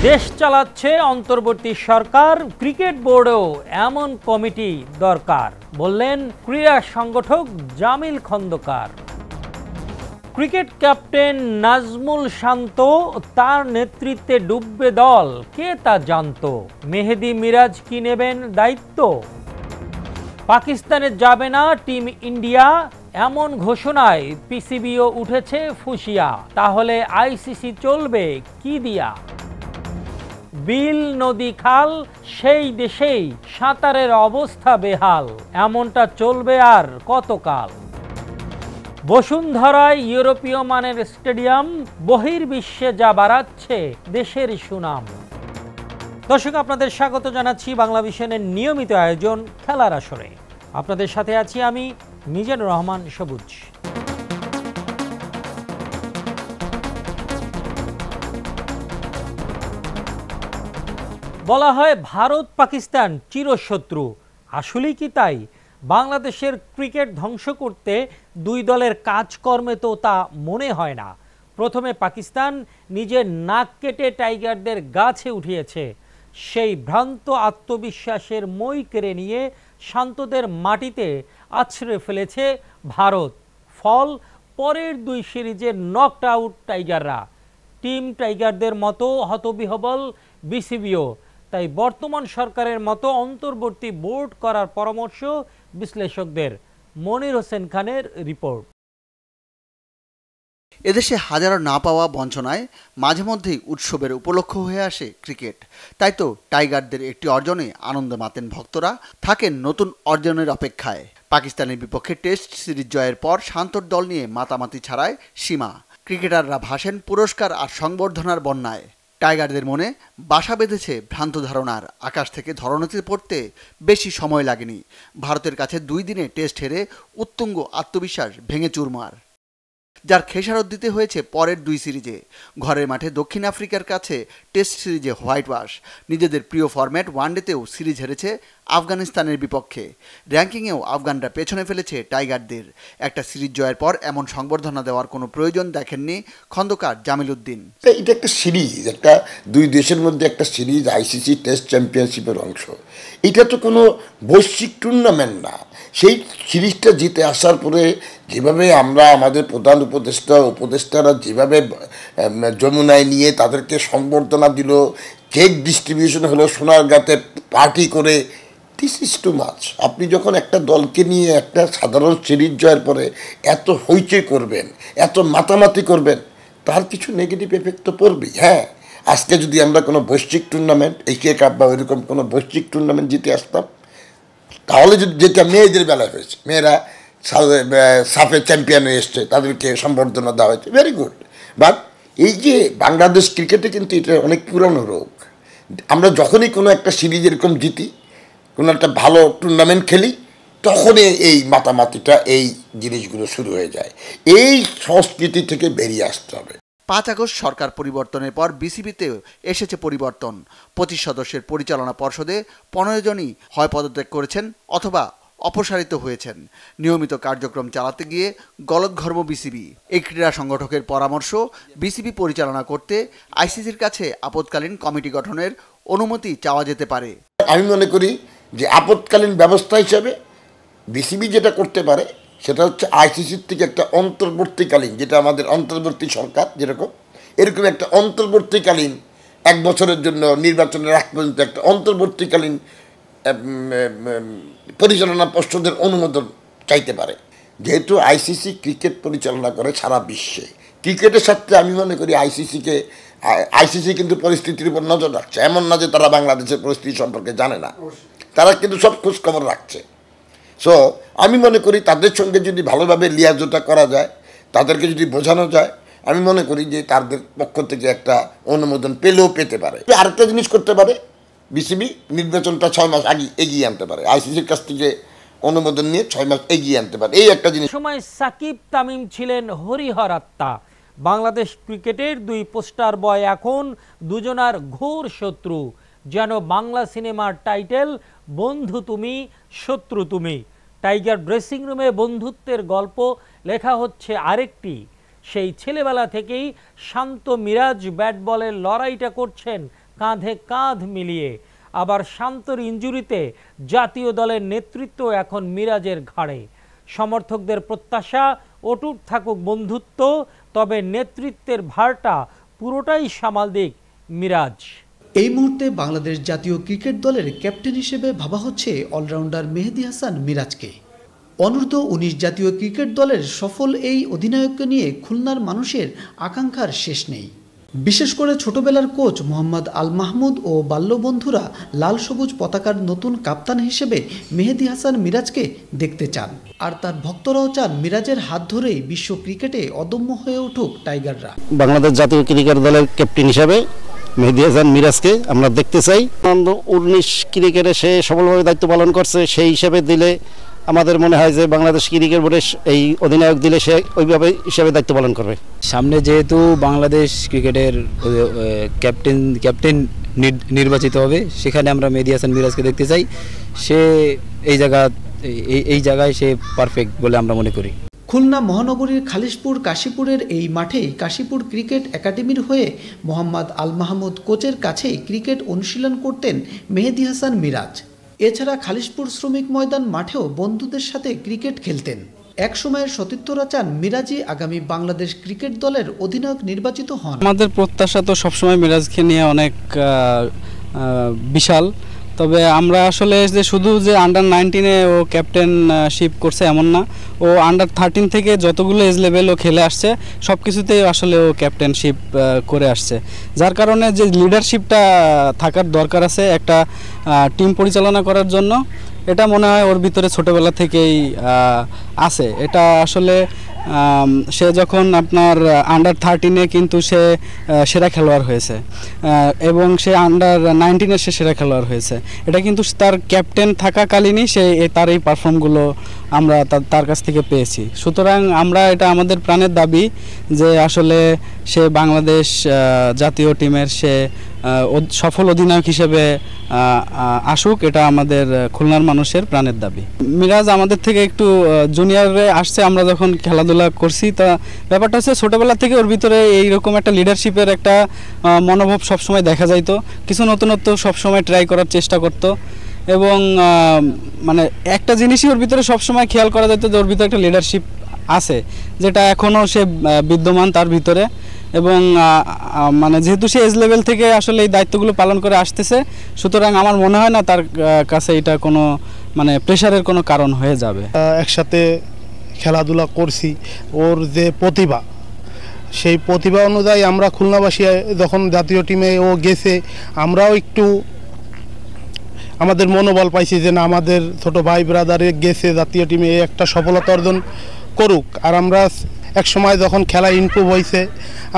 দেশ চালাচ্ছে অন্তর্বর্তী সরকার, ক্রিকেট বোর্ডেও এমন কমিটি দরকার বললেন ক্রীড়া সংগঠক জামিল খন্দকার। ক্রিকেট ক্যাপ্টেন নাজমুল শান্ত, তার নেতৃত্বে ডুববে দল, কে তা জানত? মেহেদী মিরাজ কি নেবেন দায়িত্ব? পাকিস্তানে যাবে না টিম ইন্ডিয়া, এমন ঘোষণায় পিসিবিও উঠেছে ফুঁসিয়া। তাহলে আইসিসি চলবে কি দিয়া? বিল নদী খাল, সেই দেশেই সাঁতারের অবস্থা বেহাল, এমনটা চলবে আর কতকাল? বসুন্ধরায় ইউরোপীয় মানের স্টেডিয়াম, বহির্বিশ্বে যা বাড়াচ্ছে দেশের সুনাম। দর্শক, আপনাদের স্বাগত জানাচ্ছি বাংলা ভিশনের নিয়মিত আয়োজন খেলার আসরে। আপনাদের সাথে আছি আমি মিজানুর রহমান সবুজ। বলা হয় ভারত পাকিস্তান চিরশত্রু, আসলেই কি তাই? বাংলাদেশের ক্রিকেট ধ্বংস করতে দুই দলের কাজকর্মে তো তা মনে হয় না। প্রথমে পাকিস্তান নিজের নাক কেটে টাইগারদের গাছে উঠিয়েছে, সেই ভ্রান্ত আত্মবিশ্বাসের মই কেড়ে নিয়ে শান্তদের মাটিতে আছড়ে ফেলেছে ভারত। ফল, পরের দুই সিরিজে নকড আউট টাইগাররা। টিম টাইগারদের মতো হতবিহ্বল বিসিবিও। তাই বর্তমান সরকারের মতো অন্তর্বর্তী বোর্ড করার পরামর্শ বিশ্লেষকদের। মনির হোসেন খানের রিপোর্ট। এদেশে হাজারো না পাওয়া বঞ্চনায় মাঝে মধ্যেই উৎসবের উপলক্ষ হয়ে আসে ক্রিকেট। তাই তো টাইগারদের একটি অর্জনে আনন্দে মাতেন ভক্তরা, থাকেন নতুন অর্জনের অপেক্ষায়। পাকিস্তানের বিপক্ষে টেস্ট সিরিজ জয়ের পর শান্তর দল নিয়ে মাতামাতি ছাড়ায় সীমা। ক্রিকেটাররা ভাসেন পুরস্কার আর সংবর্ধনার বন্যায়। টাইগারদের মনে বাসা বেঁধেছে ভ্রান্ত ধারণার। আকাশ থেকে ধরণীতে পড়তে বেশি সময় লাগেনি। ভারতের কাছে 2 দিনে টেস্ট হেরে উত্তুঙ্গ আত্মবিশ্বাস ভেঙে চুরমার, যার খেসারত দিতে হয়েছে পরের 2 সিরিজে। ঘরের মাঠে দক্ষিণ আফ্রিকার কাছে টেস্ট সিরিজে হোয়াইট ওয়াশ। নিজেদের প্রিয় ফরম্যাট ওয়ানডেতেও সিরিজ হেরেছে আফগানিস্তানের বিপক্ষে। র্যাঙ্কিংয়েও আফগানরা পেছনে ফেলেছে টাইগারদের। একটা সিরিজ জয়ের পর এমন সংবর্ধনা দেওয়ার কোনো প্রয়োজন দেখেননি খন্দকার জামিল উদ্দিন। এটা একটা সিরিজ, একটা 2 দেশের মধ্যে একটা সিরিজ, আইসিসি টেস্ট চ্যাম্পিয়নশিপের অংশ। এটা তো কোনো বৈশ্বিক টুর্নামেন্ট না। সেই সিরিজটা জিতে আসার পরে যেভাবে আমরা আমাদের প্রধান উপদেষ্টারা যেভাবে যমুনায় নিয়ে তাদেরকে সংবর্ধনা দিল, কেক ডিস্ট্রিবিউশন হলো সোনারগাঁতে পার্টি করে, দিস ইজ টু মাচ। আপনি যখন একটা দলকে নিয়ে একটা সাধারণ সিরিজ জয়ের পরে এত হইচই করবেন, এত মাতামাতি করবেন, তার কিছু নেগেটিভ এফেক্ট তো পড়বেই। হ্যাঁ, আজকে যদি আমরা কোনো বৈশ্বিক টুর্নামেন্ট, এশিয়া কাপ বা ওইরকম কোনো বৈশ্বিক টুর্নামেন্ট জিতে আসতাম, তাহলে যদি, যেটা মেয়েদের বেলায় হয়েছে, মেয়েরা সাফে চ্যাম্পিয়ন হয়ে এসছে, তাদেরকে সম্বর্ধনা দেওয়া হয়েছে, ভেরি গুড। বাট এই যে বাংলাদেশ ক্রিকেটে কিন্তু এটা অনেক পুরনো রোগ। আমরা যখনই কোনো একটা সিরিজ এরকম জিতি, কোনো একটা ভালো টুর্নামেন্ট খেলি, তখনই এই মাতামাতিটা, এই জিনিসগুলো শুরু হয়ে যায়। এই সংস্কৃতি থেকে বেরিয়ে আসতে হবে। 5 আগস্ট সরকার পরিবর্তনের পর বিসিবিতেও এসেছে পরিবর্তন। 25 সদস্যের পরিচালনা পর্ষদে 15 জনই হয় পদত্যাগ করেছেন অথবা অপসারিত হয়েছেন। নিয়মিত কার্যক্রম চালাতে গিয়ে গলদঘর্ম বিসিবি। এই ক্রীড়া সংগঠকের পরামর্শ, বিসিবি পরিচালনা করতে আইসিসির কাছে আপৎকালীন কমিটি গঠনের অনুমতি চাওয়া যেতে পারে। আমি মনে করি যে আপৎকালীন ব্যবস্থা হিসাবে বিসিবি যেটা করতে পারে সেটা হচ্ছে আইসিসির থেকে একটা অন্তর্বর্তীকালীন, যেটা আমাদের অন্তর্বর্তী সরকার যেরকম, এরকম একটা অন্তর্বর্তীকালীন 1 বছরের জন্য নির্বাচনের আগ পর্যন্ত একটা অন্তর্বর্তীকালীন পরিচালনা পর্ষদের অনুমোদন চাইতে পারে। যেহেতু আইসিসি ক্রিকেট পরিচালনা করে সারা বিশ্বে, ক্রিকেটের সাথে আমি মনে করি আইসিসি কিন্তু পরিস্থিতির উপর নজর রাখছে। এমন না যে তারা বাংলাদেশের পরিস্থিতি সম্পর্কে জানে না, তারা কিন্তু সব খোঁজ খবর রাখছে। সো আমি মনে করি তাদের সঙ্গে যদি ভালোভাবে লিয়াজোটা করা যায়, তাদেরকে যদি বোঝানো যায়, আমি মনে করি যে তাদের পক্ষ থেকে একটা অনুমোদন পেলেও পেতে পারে। আরেকটা জিনিস করতে পারে, বিসিবি নির্বাচনটা 6 মাস আগে এগিয়ে আনতে পারে, আইসিসির কাছ থেকে অনুমোদন নিয়ে 6 মাস এগিয়ে আনতে পারে। এই একটা জিনিস। সময় সাকিব তামিম ছিলেন হরিহর আত্মা। বাংলাদেশ ক্রিকেটের 2 পোস্টার বয় এখন দুজনার ঘোর শত্রু। যেন বাংলা সিনেমার টাইটেল বন্ধু তুমি শত্রু তুমি। টাইগার ড্রেসিং রুমে বন্ধুত্বের গল্প লেখা হচ্ছে আরেকটি। সেই ছেলেবেলা থেকেই শান্ত মিরাজ ব্যাট বলের লড়াইটা করছেন কাঁধে কাঁধ মিলিয়ে। আবার শান্তর ইনজুরিতে জাতীয় দলের নেতৃত্ব এখন মিরাজের ঘাড়ে। সমর্থকদের প্রত্যাশা অটুট থাকুক বন্ধুত্ব, তবে নেতৃত্বের ভারটা পুরোটাই সামাল দিক মিরাজ। এই মুহূর্তে বাংলাদেশ জাতীয় ক্রিকেট দলের ক্যাপ্টেন হিসেবে ভাবা হচ্ছে অলরাউন্ডার মেহেদী হাসান মিরাজকে। অনূর্ধ্ব-19 জাতীয় ক্রিকেট দলের সফল এই অধিনায়ককে নিয়ে খুলনার মানুষের আকাঙ্ক্ষার শেষ নেই। বিশেষ করে ছোটবেলার কোচ মোহাম্মদ আল মাহমুদ ও বাল্যবন্ধুরা লাল সবুজ পতাকার নতুন কাপ্তান হিসেবে মেহেদী হাসান মিরাজকে দেখতে চান। আর তার ভক্তরাও চান মিরাজের হাত ধরেই বিশ্ব ক্রিকেটে অদম্য হয়ে উঠুক টাইগাররা। বাংলাদেশ জাতীয় ক্রিকেট দলের ক্যাপ্টেন হিসাবে মেহেদী হাসান মিরাজকে আমরা দেখতে চাই। 19 ক্রিকেটে সে সফলভাবে দায়িত্ব পালন করছে, সেই হিসাবে দিলে আমাদের মনে হয় যে বাংলাদেশ ক্রিকেট বোর্ডে এই অধিনায়ক দিলে সে ওইভাবে হিসাবে দায়িত্ব পালন করবে। সামনে যেহেতু বাংলাদেশ ক্রিকেটের ক্যাপ্টেন নির্বাচিত হবে, সেখানে আমরা মেহেদী হাসান মিরাজকে দেখতে চাই। সে এই জায়গায় সে পারফেক্ট বলে আমরা মনে করি। খুলনা মহানগরীর খালিশপুর কাশীপুরের এই মাঠেই কাশীপুর ক্রিকেট একাডেমির হয়ে মোহাম্মদ আল মাহমুদ কোচের কাছেই ক্রিকেট অনুশীলন করতেন মেহেদী হাসান মিরাজ। এছাড়া খালিশপুর শ্রমিক ময়দান মাঠেও বন্ধুদের সাথে ক্রিকেট খেলতেন। এক সময়ের সতীর্থরা চান মিরাজই আগামী বাংলাদেশ ক্রিকেট দলের অধিনায়ক নির্বাচিত হন। আমাদের প্রত্যাশা তো সবসময় মিরাজকে নিয়ে অনেক বিশাল। তবে আমরা আসলে যে শুধু যে আন্ডার-19-এ ও ক্যাপ্টেনশিপ করছে এমন না, ও আন্ডার-13 থেকে যতগুলো এজ লেভেল ও খেলে আসছে সব কিছুতেই আসলে ও ক্যাপ্টেনশিপ করে আসছে, যার কারণে যে লিডারশিপটা থাকার দরকার আছে একটা টিম পরিচালনা করার জন্য, এটা মনে হয় ওর ভিতরে ছোটোবেলা থেকেই আছে। এটা আসলে সে যখন আপনার আন্ডার-13-এ কিন্তু সে সেরা খেলোয়াড় হয়েছে এবং সে আন্ডার-19-এ সে সেরা খেলোয়াড় হয়েছে। এটা কিন্তু তার ক্যাপ্টেন থাকাকালীনই সে তার এই পারফর্মগুলো আমরা তার কাছ থেকে পেয়েছি। সুতরাং আমরা এটা আমাদের প্রাণের দাবি যে আসলে সে বাংলাদেশ জাতীয় টিমের সে সফল অধিনায়ক হিসেবে আসুক, এটা আমাদের খুলনার মানুষের প্রাণের দাবি। মিরাজ আমাদের থেকে একটু জুনিয়রে আসছে, আমরা যখন খেলাধুলা করছি, তা ব্যাপারটা হচ্ছে ছোটোবেলা থেকে ওর ভিতরে এইরকম একটা লিডারশিপের একটা মনোভাব সবসময় দেখা যাইতো। কিছু নতুনত্ব সবসময় ট্রাই করার চেষ্টা করতো এবং মানে একটা জিনিসই ওর ভিতরে সবসময় খেয়াল করা যেত যে ওর ভিতরে একটা লিডারশিপ আছে, যেটা এখনও সে বিদ্যমান তার ভিতরে। এবং মানে যেহেতু সে এজ লেভেল থেকে আসলে এই দায়িত্বগুলো পালন করে আসতেছে, সুতরাং আমার মনে হয় না তার কাছে এটা কোনো মানে প্রেশারের কোনো কারণ হয়ে যাবে। একসাথে খেলাধুলা করছি, ওর যে প্রতিভা, সেই প্রতিভা অনুযায়ী আমরা খুলনাবাসী যখন জাতীয় টিমে ও গেছে, আমরাও একটু আমাদের মনোবল পাইছি যে না, আমাদের ছোট ভাই ব্রাদারে গেছে জাতীয় টিমে একটা সফলতা অর্জন করুক। আর আমরা এক সময় যখন খেলা ইমপ্রুভ হয়েছে,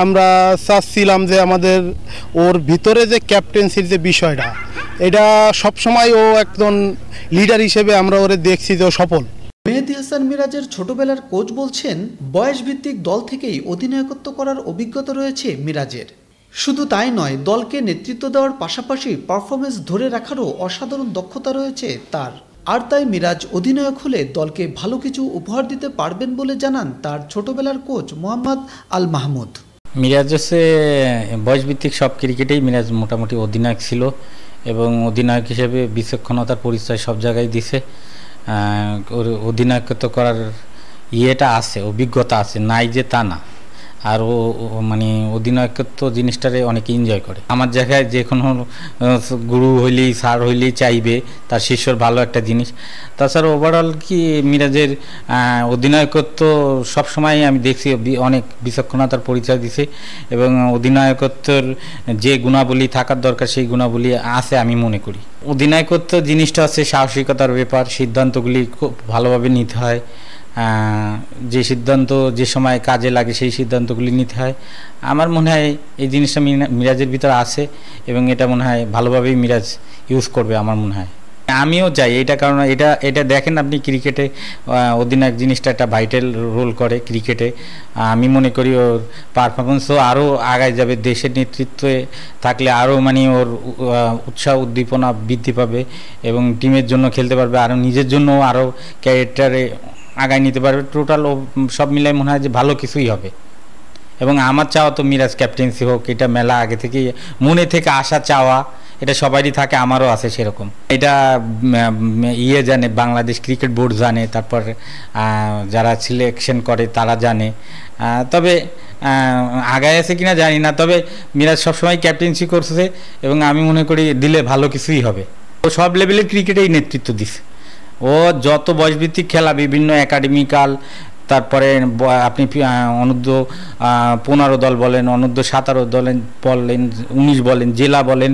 আমরা চাচ্ছিলাম যে আমাদের ওর ভিতরে যে ক্যাপ্টেন্সির যে বিষয়টা, এটা সবসময় ও একজন লিডার হিসেবে আমরা ওরে দেখছি যে ও সফল। মেহেদী হাসান মিরাজের ছোটবেলার কোচ বলছেন বয়সভিত্তিক দল থেকেই অধিনায়কত্ব করার অভিজ্ঞতা রয়েছে মিরাজের। শুধু তাই নয়, দলকে নেতৃত্ব দেওয়ার পাশাপাশি পারফরমেন্স ধরে রাখারও অসাধারণ দক্ষতা রয়েছে তার। আর তাই মিরাজ অধিনায়ক হলে দলকে ভালো কিছু উপহার দিতে পারবেন বলে জানান তার ছোটবেলার কোচ মোহাম্মদ আল মাহমুদ। মিরাজ হচ্ছে বয়সভিত্তিক সব ক্রিকেটেই মিরাজ মোটামুটি অধিনায়ক ছিল এবং অধিনায়ক হিসেবে বিচক্ষণতার পরিচয় সব জায়গায় দিছে। ওর অধিনায়কত্ব করার ইয়েটা আছে, অভিজ্ঞতা আছে, নাই যে তা না। আর ও মানে অধিনায়কত্ব জিনিসটারে অনেকে এনজয় করে। আমার জায়গায় যে কোনো গুরু হইলেই স্যার হইলেই চাইবে তার শিষ্যর ভালো একটা জিনিস। তাছাড়া ওভারঅল কি মিরাজের অধিনায়কত্ব সবসময় আমি দেখছি অনেক বিচক্ষণতার পরিচয় দিছে এবং অধিনায়কত্বের যে গুণাবলী থাকার দরকার সেই গুণাবলী আছে আমি মনে করি। অধিনায়কত্ব জিনিসটা হচ্ছে সাহসিকতার ব্যাপার, সিদ্ধান্তগুলি খুব ভালোভাবে নিতে হয়, যে সিদ্ধান্ত যে সময় কাজে লাগে সেই সিদ্ধান্তগুলি নিতে হয়। আমার মনে হয় এই জিনিসটা মিরাজের ভিতরে আছে এবং এটা মনে হয় ভালোভাবেই মিরাজ ইউজ করবে আমার মনে হয়। আমিও চাই এটা, কারণ এটা দেখেন আপনি ক্রিকেটে অধিনায়ক জিনিসটা একটা ভাইটাল রোল করে ক্রিকেটে। আমি মনে করি ওর পারফরমেন্সও আরও আগায় যাবে, দেশের নেতৃত্বে থাকলে আরও মানে ওর উৎসাহ উদ্দীপনা বৃদ্ধি পাবে এবং টিমের জন্য খেলতে পারবে, আরও নিজের জন্য আরও ক্যারিয়ারে আগায় নিতে পারবে। টোটাল সব মিলাই মনে হয় যে ভালো কিছুই হবে এবং আমার চাওয়া তো মিরাজ ক্যাপ্টেন্সি হোক, এটা মেলা আগে থেকে মনে থেকে আসা চাওয়া, এটা সবারই থাকে, আমারও আছে সেরকম। এটা জানে, বাংলাদেশ ক্রিকেট বোর্ড জানে, তারপর যারা সিলেকশন করে তারা জানে। তবে আগায় আছে কিনা জানি না, তবে মিরাজ সবসময় ক্যাপ্টেন্সি করছে এবং আমি মনে করি দিলে ভালো কিছুই হবে। ও সব লেভেলের ক্রিকেটেই নেতৃত্ব দিছে। ও যত বয়সভিত্তিক খেলা, বিভিন্ন একাডেমিকাল, তারপরে আপনি অনূর্ধ্ব 15 দল বলেন, অনূর্ধ্ব 17 দলেন বলেন, 19 বলেন, জেলা বলেন,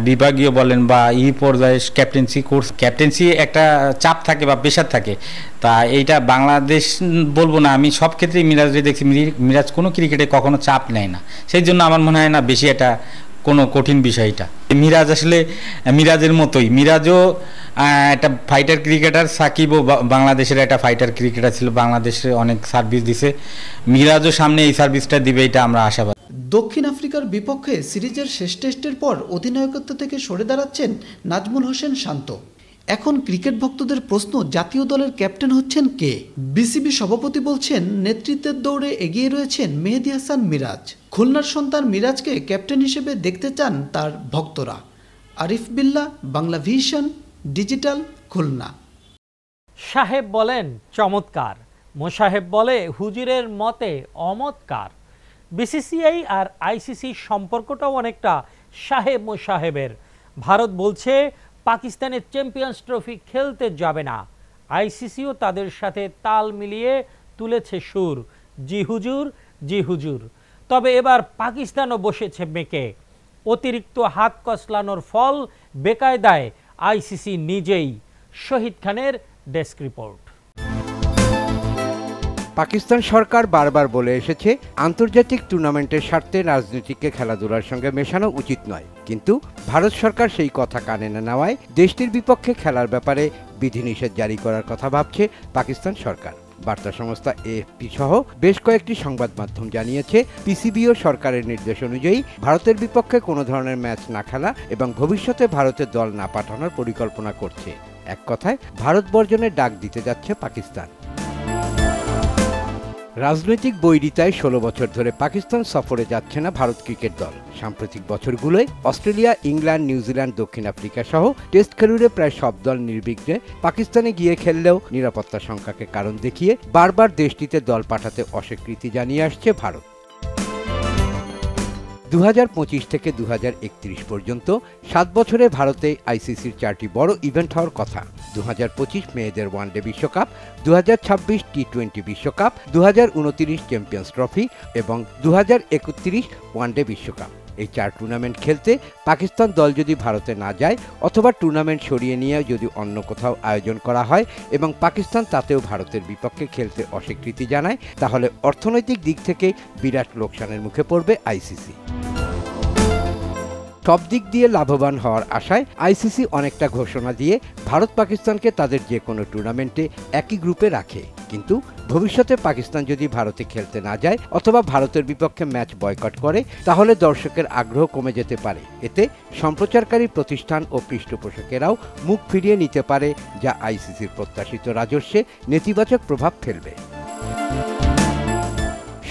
বিভাগীয় বলেন বা পর্যায়ে ক্যাপ্টেন্সি কোর্স, ক্যাপ্টেন্সি একটা চাপ থাকে বা প্রেশার থাকে। তা এইটা বাংলাদেশ বলবো না, আমি সব ক্ষেত্রেই মিরাজরে দেখছি, মিরাজ কোনো ক্রিকেটে কখনো চাপ নেয় না। সেই জন্য আমার মনে হয় না বেশি এটা কোনো কঠিন বিষয়টা। মিরাজ আসলে মিরাজের মতোই, মিরাজও একটা ফাইটার ক্রিকেটার, সাকিবও বাংলাদেশের একটা ফাইটার ক্রিকেটার ছিল, বাংলাদেশে অনেক সার্ভিস দিছে, মিরাজও সামনে এই সার্ভিসটা দিবে, এটা আমরা আশাবাদী। দক্ষিণ আফ্রিকার বিপক্ষে সিরিজের শেষ টেস্টের পর অধিনায়কত্ব থেকে সরে দাঁড়াচ্ছেন নাজমুল হোসেন শান্ত। এখন ক্রিকেট ভক্তদের প্রশ্ন, জাতীয় দলের ক্যাপ্টেন হচ্ছেন কে? বিসিবি সভাপতি বলছেন নেতৃত্বের দৌড়ে এগিয়ে রয়েছেন মেহেদী হাসান মিরাজ। খুলনার সন্তান মিরাজকে ক্যাপ্টেন হিসেবে দেখতে চান তার ভক্তরা। Arif Billah, Bangla vision, digital, Khulna. সাহেব বলেন চমৎকার, মোসাহেব বলে হুজুরের মতে অমৎকার। বিসিসিআই আর আইসিসির সম্পর্কটাও অনেকটা সাহেব মোসাহেবের। ভারত বলছে পাকিস্তানের চ্যাম্পিয়ন্স ট্রফি খেলতে যাবে না। আইসিসিও তাদের সাথে তাল মিলিয়ে তুলেছে সুর, জি হুজুর, জি হুজুর। তবে এবার পাকিস্তানও বসেছে মেকে। অতিরিক্ত হাত কসলানোর ফল বেকায়দায় আইসিসি নিজেই। শহীদ খানের ডেস্ক রিপোর্ট। পাকিস্তান সরকার বারবার বলে এসেছে আন্তর্জাতিক টুর্নামেন্টের স্বার্থে রাজনীতিকে খেলাধুলার সঙ্গে মেশানো উচিত নয়, কিন্তু ভারত সরকার সেই কথা কানে না নেওয়ায় দেশটির বিপক্ষে খেলার ব্যাপারে বিধিনিষেধ জারি করার কথা ভাবছে পাকিস্তান সরকার। বার্তা সংস্থা এএফপি সহ বেশ কয়েকটি সংবাদ মাধ্যম জানিয়েছে পিসিবিও সরকারের নির্দেশ অনুযায়ী ভারতের বিপক্ষে কোনো ধরনের ম্যাচ না খেলা এবং ভবিষ্যতে ভারতের দল না পাঠানোর পরিকল্পনা করছে। এক কথায় ভারত বর্জনের ডাক দিতে যাচ্ছে পাকিস্তান। রাজনৈতিক বৈরিতায় 16 বছর ধরে পাকিস্তান সফরে যাচ্ছে না ভারত ক্রিকেট দল। সাম্প্রতিক বছরগুলোয় অস্ট্রেলিয়া, ইংল্যান্ড, নিউজিল্যান্ড, দক্ষিণ আফ্রিকা সহ টেস্ট খেলুড়ে প্রায় সব দল নির্বিঘ্নে পাকিস্তানে গিয়ে খেললেও নিরাপত্তা সংখ্যাকে কারণ দেখিয়ে বারবার দেশটিতে দল পাঠাতে অস্বীকৃতি জানিয়ে আসছে ভারত। 2025 থেকে 2031 পর্যন্ত 7 বছরে ভারতে আইসিসির 4টি বড় ইভেন্ট হওয়ার কথা। 2025 মেয়েদের ওয়ানডে বিশ্বকাপ, 2026 টি20 বিশ্বকাপ, 2029 চ্যাম্পিয়ন্স ট্রফি এবং 2031 ওয়ানডে বিশ্বকাপ। এই 4 টুর্নামেন্ট খেলতে পাকিস্তান দল যদি ভারতে না যায় অথবা টুর্নামেন্ট সরিয়ে নিয়ে যদি অন্য কোথাও আয়োজন করা হয় এবং পাকিস্তান তাতেও ভারতের বিপক্ষে খেলতে অস্বীকৃতি জানায়, তাহলে অর্থনৈতিক দিক থেকে বিরাট লোকসানের মুখে পড়বে আইসিসি। সব দিক দিয়ে লাভবান হওয়ার আশায় আইসিসি অনেকটা ঘোষণা দিয়ে ভারত পাকিস্তানকে তাদের যে কোনো টুর্নামেন্টে একই গ্রুপে রাখে, কিন্তু ভবিষ্যতে পাকিস্তান যদি ভারতে খেলতে না যায় অথবা ভারতের বিপক্ষে ম্যাচ বয়কট করে তাহলে দর্শকের আগ্রহ কমে যেতে পারে। এতে সম্প্রচারকারী প্রতিষ্ঠান ও পৃষ্ঠপোষকেরাও মুখ ফিরিয়ে নিতে পারে, যা আইসিসির প্রত্যাশিত রাজস্বে নেতিবাচক প্রভাব ফেলবে।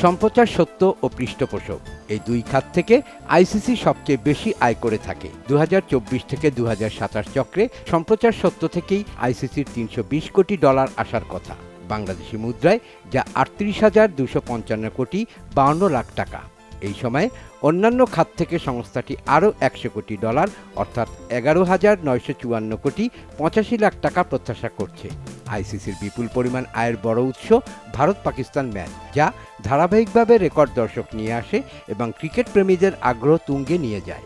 সম্প্রচার সত্য ও পৃষ্ঠপোষক এই দুই খাত থেকে আইসিসি সবচেয়ে বেশি আয় করে থাকে। 2024 থেকে 2027 চক্রে সম্প্রচার সত্য থেকেই আইসিসির $320 কোটি আসার কথা, বাংলাদেশি মুদ্রায় যা 38,255 কোটি 52 লাখ টাকা। এই সময়ে অন্যান্য খাত থেকে সংস্থাটি আরও $100 কোটি অর্থাৎ 11,954 কোটি 85 লাখ টাকা প্রত্যাশা করছে। আইসিসির বিপুল পরিমাণ আয়ের বড় উৎস ভারত পাকিস্তান ম্যাচ, যা ধারাবাহিকভাবে রেকর্ড দর্শক নিয়ে আসে এবং ক্রিকেট প্রেমীদের আগ্রহ তুঙ্গে নিয়ে যায়।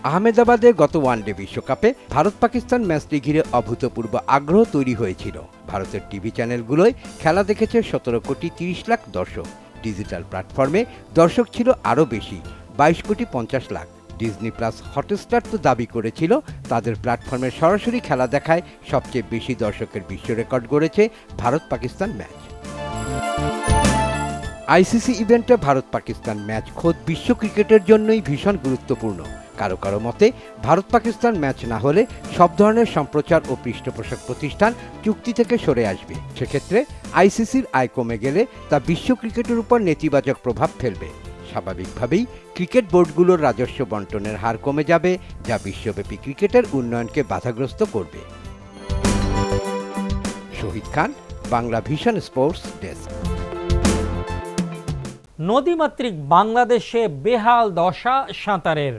আহমেদাবাদে গত ওয়ানডে বিশ্বকাপে ভারত পাকিস্তান ম্যাচটি ঘিরে অভূতপূর্ব আগ্রহ তৈরি হয়েছিল। ভারতের টিভি চ্যানেলগুলোয় খেলা দেখেছে 17 কোটি 30 লাখ দর্শক। ডিজিটাল প্ল্যাটফর্মে দর্শক ছিল আরও বেশি, 22 কোটি 50 লাখ। ডিজনি প্লাস হটস্টার তো দাবি করেছিল তাদের প্ল্যাটফর্মে সরাসরি খেলা দেখায় সবচেয়ে বেশি দর্শকের বিশ্ব রেকর্ড গড়েছে ভারত পাকিস্তান ম্যাচ। আইসিসি ইভেন্টে ভারত পাকিস্তান ম্যাচ খোদ বিশ্ব ক্রিকেটের জন্যই ভীষণ গুরুত্বপূর্ণ। কারো কারো মতে ভারত পাকিস্তান ম্যাচ না হলে সব ধরনের সম্প্রচার ও পৃষ্ঠপোষক প্রতিষ্ঠান চুক্তি থেকে সরে আসবে। সেক্ষেত্রে আইসিসির আয় কমে গেলে তা বিশ্ব ক্রিকেটের উপর নেতিবাচক প্রভাব ফেলবে। স্বাভাবিকভাবেই ক্রিকেট বোর্ডগুলোর রাজস্ব বণ্টনের হার কমে যাবে, যা বিশ্বব্যাপী ক্রিকেটের উন্নয়নকে বাধাগ্রস্ত করবে। শহীদ খান, বাংলা ভিশন স্পোর্টস ডেস্ক। নদীমাতৃক বাংলাদেশে বেহাল দশা সাঁতারের,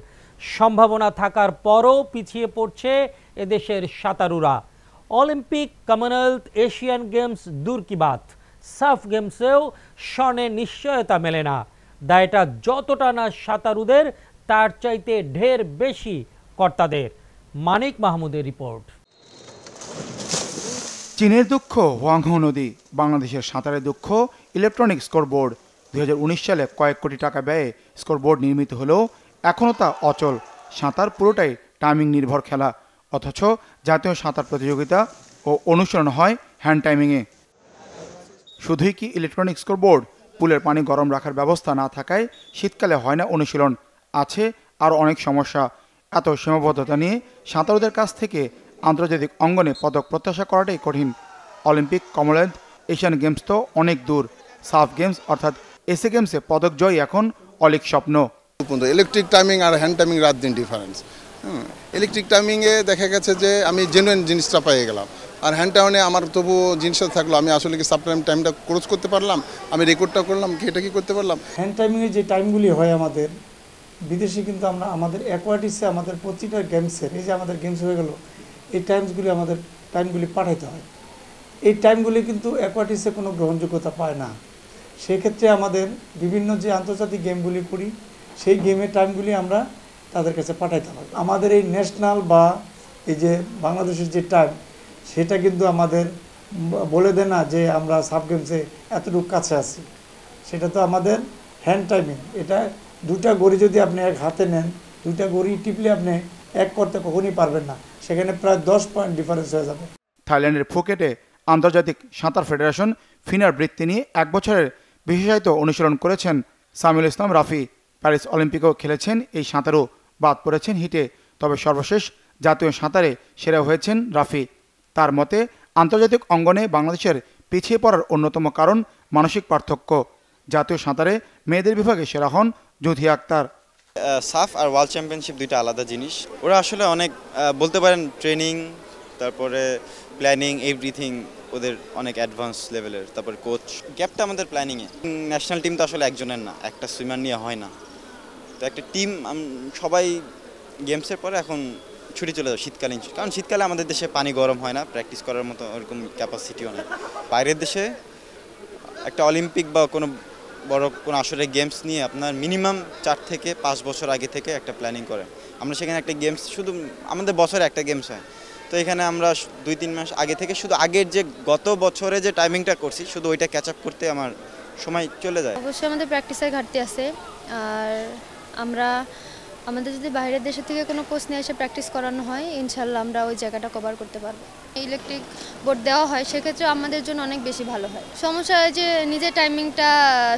সম্ভাবনা থাকার পরও পিছিয়ে পড়ছে এদেশের সাঁতারুরা। অলিম্পিক, কমনওয়েলথ, এশিয়ান গেমস দূর কি বাত, সাফ গেমসেও স্বর্ণের নিশ্চয়তা মেলে না। দায়টা যতটা না সাঁতারুদের, তার চাইতে ঢের বেশি কর্তাদের। মানিক মাহমুদের রিপোর্ট। চীনের দুঃখ হোয়াংহো নদী, বাংলাদেশের সাঁতারের দুঃখ ইলেকট্রনিক স্কোরবোর্ড। 2019 সালে কয়েক কোটি টাকা ব্যয়ে স্কোরবোর্ড নির্মিত হলেও এখনও তা অচল। সাঁতার পুরোটাই টাইমিং নির্ভর খেলা, অথচ জাতীয় সাঁতার প্রতিযোগিতা ও অনুশীলন হয় হ্যান্ড টাইমিংয়ে। শুধুই কি ইলেকট্রনিক স্কোরবোর্ড? পুলের পানি গরম রাখার ব্যবস্থা না থাকায় শীতকালে হয় না অনুশীলন। আছে আরও অনেক সমস্যা। এত সীমাবদ্ধতা নিয়ে সাঁতারুদের কাছ থেকে আন্তর্জাতিক অঙ্গনে পদক প্রত্যাশা করাটাই কঠিন। অলিম্পিক, কমনওয়েলথ, এশিয়ান গেমস তো অনেক দূর। সাফ গেমস অর্থাৎ এসএ গেমসে পদক জয় এখন অলিক স্বপ্ন। ইলেকট্রিক টাইমিং আর হ্যান্ড টাইমিং রাত দিন ডিফারেন্স। ইলেকট্রিক টাইমিংয়ে দেখা গেছে যে আমি জেনুইন জিনিসটা পেয়ে গেলাম, আর হ্যান্ড টাইমে আমার তবু জিনিসটা থাকলো। আমি আসলে কি সাপ্টাইম টাইমটা ক্রস করতে পারলাম, আমি রেকর্ডটা করলাম, কি এটা কি করতে পারলাম। হ্যান্ড টাইমিংয়ে যে টাইমগুলি হয় আমাদের বিদেশে, কিন্তু আমরা আমাদের অ্যাকোয়াটিক্সে আমাদের প্রতিটা গেমসের, এই যে আমাদের গেমস হয়ে গেল, এই টাইমগুলি পাঠাইতে হয়। এই টাইমগুলি কিন্তু অ্যাকোয়াটিক্সে কোনো গ্রহণযোগ্যতা পায় না। সেক্ষেত্রে আমাদের বিভিন্ন যে আন্তর্জাতিক গেমগুলি করি, সেই গেমের টাইমগুলি আমরা তাদের কাছে পাঠাইতে হয়। আমাদের এই ন্যাশনাল বা এই যে বাংলাদেশের যে টাইম, সেটা কিন্তু আমাদের বলে দেয় না যে আমরা সাব গেমসে এতটুকু কাছে আছি। সেটা তো আমাদের হ্যান্ড টাইমিং। এটা দুটা গড়ি যদি আপনি এক হাতে নেন, দুটা গড়ি টিপলে আপনি এক করতে কখনই পারবেন না, সেখানে প্রায় 10 পয়েন্ট ডিফারেন্স হয়ে যাবে। থাইল্যান্ডের ফুকেটে আন্তর্জাতিক সাঁতার ফেডারেশন ফিনার বৃত্তি নিয়ে 1 বছরের বিশেষায়িত অনুশীলন করেছেন সামিউল ইসলাম রাফি। প্যারিস অলিম্পিকেও খেলেছেন এই সাঁতারু, বাদ পড়েছেন হিটে। তবে সর্বশেষ জাতীয় সাঁতারে সেরা হয়েছেন রাফি। তার মতে আন্তর্জাতিক অঙ্গনে বাংলাদেশের পিছিয়ে পড়ার অন্যতম কারণ মানসিক পার্থক্য। জাতীয় সাঁতারে মেয়েদের বিভাগে সেরা হন জুথি আক্তার। সাফ আর ওয়ার্ল্ড চ্যাম্পিয়নশিপ দুইটা আলাদা জিনিস। ওরা আসলে অনেক বলতে পারেন ট্রেনিং, তারপরে প্ল্যানিং, এভরিথিং ওদের অনেক অ্যাডভান্স লেভেলের। তারপরে কোচ গ্যাপটা আমাদের প্ল্যানিংয়ে। ন্যাশনাল টিম তো আসলে একজনের না, একটা সুইমার নিয়ে হয় না। তো একটা টিম সবাই গেমসের পরে এখন ছুটি চলে যাবে শীতকালীন, কারণ শীতকালে আমাদের দেশে পানি গরম হয় না, প্র্যাকটিস করার মতো ওরকম ক্যাপাসিটিও নেই। বাইরের দেশে একটা অলিম্পিক বা কোনো বড় কোনো আসলে গেমস নিয়ে আপনার মিনিমাম 4 থেকে 5 বছর আগে থেকে একটা প্ল্যানিং করে। আমরা সেখানে একটা গেমস, শুধু আমাদের বছরে একটা গেমস হয়, তো এখানে আমরা 2-3 মাস আগে থেকে শুধু আগের যে গত বছরে যে টাইমিংটা করছি শুধু ওইটা ক্যাচ আপ করতে আমার সময় চলে যায়। অবশ্যই আমাদের প্র্যাকটিসের ঘাটতি আছে, আর আমাদের যদি বাইরের দেশের থেকে কোনো কোচ নিয়ে এসে প্র্যাকটিস করানো হয়, ইনশাল্লাহ আমরা ওই জায়গাটা কভার করতে পারবো। ইলেকট্রিক বোর্ড দেওয়া হয়, সেক্ষেত্রে আমাদের জন্য অনেক বেশি ভালো হয়। সমস্যা হয় যে নিজের টাইমিংটা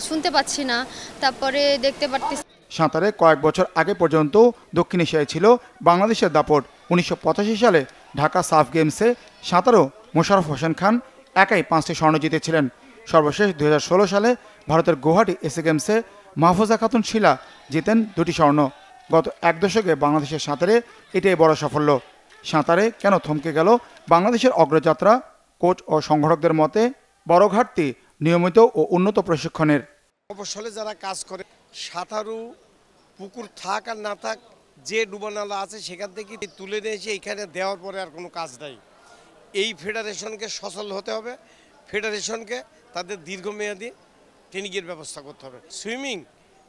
শুনতে পাচ্ছি না, তারপরে দেখতে পারতেছি। সাঁতারে কয়েক বছর আগে পর্যন্ত দক্ষিণ এশিয়ায় ছিল বাংলাদেশের দাপট। 1985 সালে ঢাকা সাফ গেমসে সাঁতারও মোশাররফ হোসেন খান একাই 5টি স্বর্ণ জিতেছিলেন। সর্বশেষ 2016 সালে ভারতের গুয়াহাটি এসএ গেমসে মাহফুজা খাতুন শিলা জিতেন 2টি স্বর্ণ। গত 1 দশকে বাংলাদেশের সাঁতারে এটাই বড় সাফল্য। সাঁতারে কেন থমকে গেল বাংলাদেশের অগ্রযাত্রা? কোচ ও সংগঠকদের মতে বড় ঘাটতি নিয়মিত ও উন্নত প্রশিক্ষণের। মফস্বলে যারা কাজ করে, সাঁতারু পুকুর থাক আর না থাক, যে ডুবানালা আছে সেখান থেকে তুলে নিয়ে এসে এখানে দেওয়ার পরে আর কোনো কাজ নাই। এই ফেডারেশনকে সচল হতে হবে, ফেডারেশনকে তাদের দীর্ঘমেয়াদী ট্রেনিংয়ের ব্যবস্থা করতে হবে। সুইমিং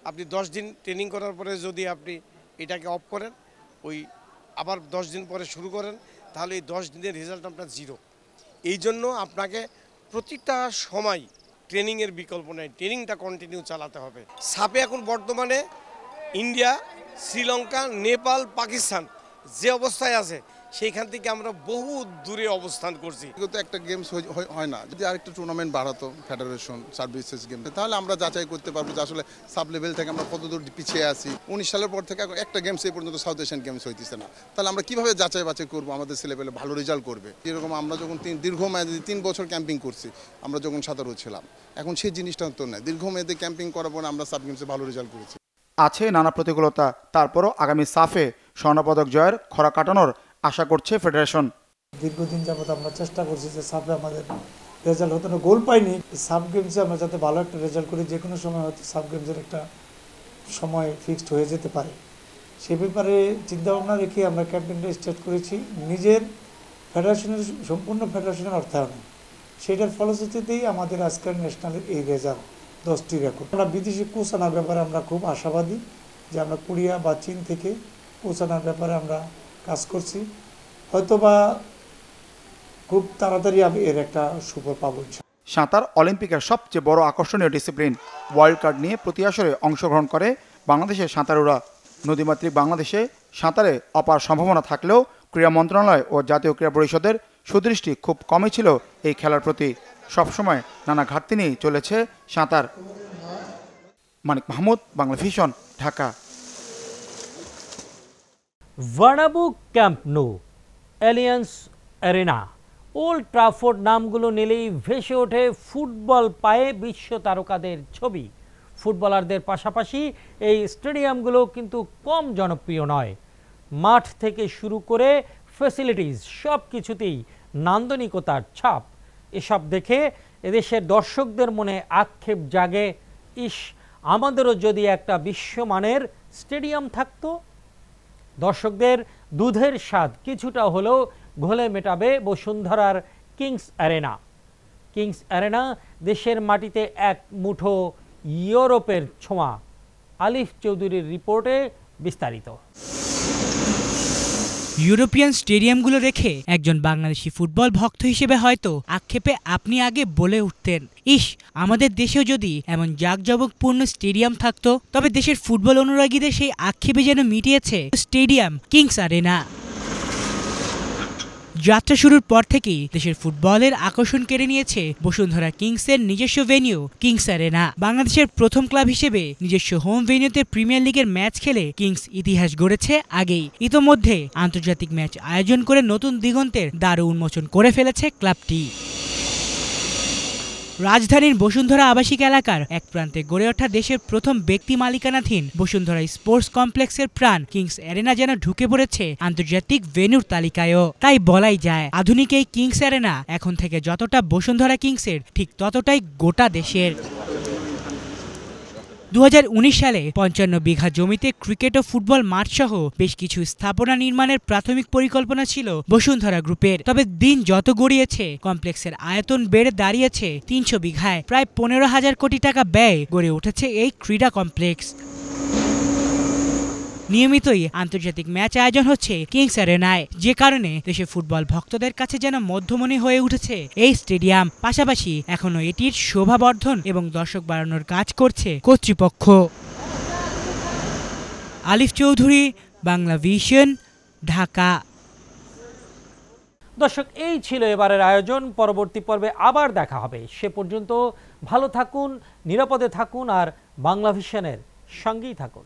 আপনি 10 দিন ট্রেনিং করার পরে যদি আপনি এটাকে অফ করেন, ওই আবার 10 দিন পরে শুরু করেন, তাহলে এই 10 দিনের রেজাল্ট আপনার 0। এই জন্য আপনাকে প্রতিটা সময় ট্রেনিংয়ের বিকল্প নেই, ট্রেনিংটা কন্টিনিউ চালাতে হবে। সাপে এখন বর্তমানে ইন্ডিয়া, শ্রীলঙ্কা, নেপাল, পাকিস্তান যে অবস্থায় আছে, সেইখান থেকে আমরা বহু দূরে অবস্থান করছি। কিন্তু একটা গেমস হয় না, যদি আরেকটা টুর্নামেন্ট বাড়াতো ফেডারেশন সার্ভিসেস গেম, তাহলে আমরা যাচাই করতে পারবো যে আসলে সাব লেভেল থেকে আমরা কতদূর পিছিয়ে আছি। 19 সালের পর থেকে একটা গেমস এই পর্যন্ত সাউথ এশিয়ান গেমস হইতেছে না, তাহলে আমরা কিভাবে যাচাই বাছাই করবো আমাদের ছেলেপেলে ভালো রেজাল্ট করবে। যেরকম আমরা যখন দীর্ঘমেয়াদী 3 বছর ক্যাম্পিং করছি, আমরা যখন সাঁতারু ছিলাম, এখন সেই জিনিসটা তো নেই। দীর্ঘমেয়াদী ক্যাম্পিং করার পর আমরা সাব গেমসে ভালো রেজাল্ট করেছি। আছে নানা প্রতিকূলতা, তারপরও আগামী সাফে স্বর্ণপদক জয়ের খরা কাটানোর আশা করছে ফেডারেশন। দীর্ঘদিন যাবত আমরা চেষ্টা করছি যে সাবে আমাদের রেজাল্ট হতো না, গোল পাইনি। সাব গেমসে আমরা যাতে ভালো একটা রেজাল্ট করি, যে কোনো সময় হয়তো সাব গেমসের একটা সময় ফিক্সড হয়ে যেতে পারে, সে ব্যাপারে চিন্তাভাবনা রেখে আমরা ক্যাম্পেইনটা স্টার্ট করেছি নিজের ফেডারেশনের, সম্পূর্ণ ফেডারেশনের অর্থায়নে। সেটার ফলশ্রুতিতেই আমাদের আজকের ন্যাশনালের এই রেজাল্ট 10টি রেকর্ড। আমরা বিদেশি কোচ আনার ব্যাপারে আমরা খুব আশাবাদী যে আমরা কোরিয়া বা চীন থেকে কোচ আনার ব্যাপারে আমরা কাজ করছি, হয়তোবা খুব তাড়াতাড়ি আমি এর একটা সুফল পাবো। সাঁতার অলিম্পিকের সবচেয়ে বড় আকর্ষণীয় ডিসিপ্লিন। ওয়াইল্ড কার্ড নিয়ে প্রতি আসরে অংশগ্রহণ করে বাংলাদেশের সাঁতারুরা। নদীমাতৃক বাংলাদেশে সাঁতারে অপার সম্ভাবনা থাকলেও ক্রীড়া মন্ত্রণালয় ও জাতীয় ক্রীড়া পরিষদের সুদৃষ্টি খুব কমই ছিল এই খেলার প্রতি। সবসময় নানা ঘাটতি নিয়েই চলেছে সাঁতার। Manik Mahmud, Bangla Vision, Dhaka. Bernabeu, Camp Nou, Allianz Arena, Old Trafford নামগুলো নিলেই ভেসে ওঠে ফুটবল পায়ে বিশ্ব তারকাদের ছবি। ফুটবলারদের পাশাপাশি এই স্টেডিয়ামগুলো কিন্তু কম জনপ্রিয় নয়। মাঠ থেকে শুরু করে ফ্যাসিলিটিস সব কিছুতেই নান্দনিকতার ছাপ। এসব দেখে এদেশের দর্শকদের মনে আক্ষেপ জাগে, ইস, আমাদেরও যদি একটা বিশ্বমানের স্টেডিয়াম থাকতো। দর্শকদের দুধের স্বাদ কিছুটা হলেও ঘোলে মেটাবে বসুন্ধরার কিংস অ্যারেনা। কিংস অ্যারেনা দেশের মাটিতে এক মুঠো ইউরোপের ছোঁয়া। আলিফ চৌধুরীর রিপোর্টে বিস্তারিত। ইউরোপিয়ান স্টেডিয়ামগুলো রেখে একজন বাংলাদেশি ফুটবল ভক্ত হিসেবে হয়তো আক্ষেপে আপনি আগে বলে উঠতেন, ইস, আমাদের দেশেও যদি এমন জাঁকজমকপূর্ণ স্টেডিয়াম থাকতো। তবে দেশের ফুটবল অনুরাগীদের সেই আক্ষেপে যেন মিটিয়েছে স্টেডিয়াম কিংস অ্যারেনা। যাত্রা শুরুর পর থেকেই দেশের ফুটবলের আকর্ষণ কেড়ে নিয়েছে বসুন্ধরা কিংসের নিজস্ব ভেন্যু কিংস অ্যারেনা। বাংলাদেশের প্রথম ক্লাব হিসেবে নিজস্ব হোম ভেন্যুতে প্রিমিয়ার লিগের ম্যাচ খেলে কিংস ইতিহাস গড়েছে আগেই। ইতোমধ্যে আন্তর্জাতিক ম্যাচ আয়োজন করে নতুন দিগন্তের দ্বার উন্মোচন করে ফেলেছে ক্লাবটি। রাজধানীর বসুন্ধরা আবাসিক এলাকার এক প্রান্তে গড়ে ওঠা দেশের প্রথম ব্যক্তি মালিকানাধীন বসুন্ধরা স্পোর্টস কমপ্লেক্সের প্রাণ কিংস অ্যারেনা যেন ঢুকে পড়েছে আন্তর্জাতিক ভেন্যুর তালিকায়ও। তাই বলাই যায়, আধুনিক এই কিংস অ্যারেনা এখন থেকে যতটা বসুন্ধরা কিংসের, ঠিক ততটাই গোটা দেশের। 2019 সালে 55 বিঘা জমিতে ক্রিকেট ও ফুটবল মাঠ সহ বেশ কিছু স্থাপনা নির্মাণের প্রাথমিক পরিকল্পনা ছিল বসুন্ধরা গ্রুপের। তবে দিন যত গড়িয়েছে কমপ্লেক্সের আয়তন বেড়ে দাঁড়িয়েছে 300 বিঘায়। প্রায় 15,000 কোটি টাকা ব্যয়ে গড়ে উঠেছে এই ক্রীড়া কমপ্লেক্স। নিয়মিতই আন্তর্জাতিক ম্যাচ আয়োজন হচ্ছে কিংস অ্যারেনায়, যে কারণে দেশের ফুটবল ভক্তদের কাছে যেন মধ্যমণি হয়ে উঠেছে এই স্টেডিয়াম। পাশাপাশি এখনো এটির শোভাবর্ধন এবং দর্শক বাড়ানোর কাজ করছে কর্তৃপক্ষ। আলিফ চৌধুরী, বাংলা ভিশন, ঢাকা। দর্শক, এই ছিল এবারের আয়োজন। পরবর্তী পর্বে আবার দেখা হবে। সে পর্যন্ত ভালো থাকুন, নিরাপদে থাকুন আর বাংলা ভিশনের সঙ্গেই থাকুন।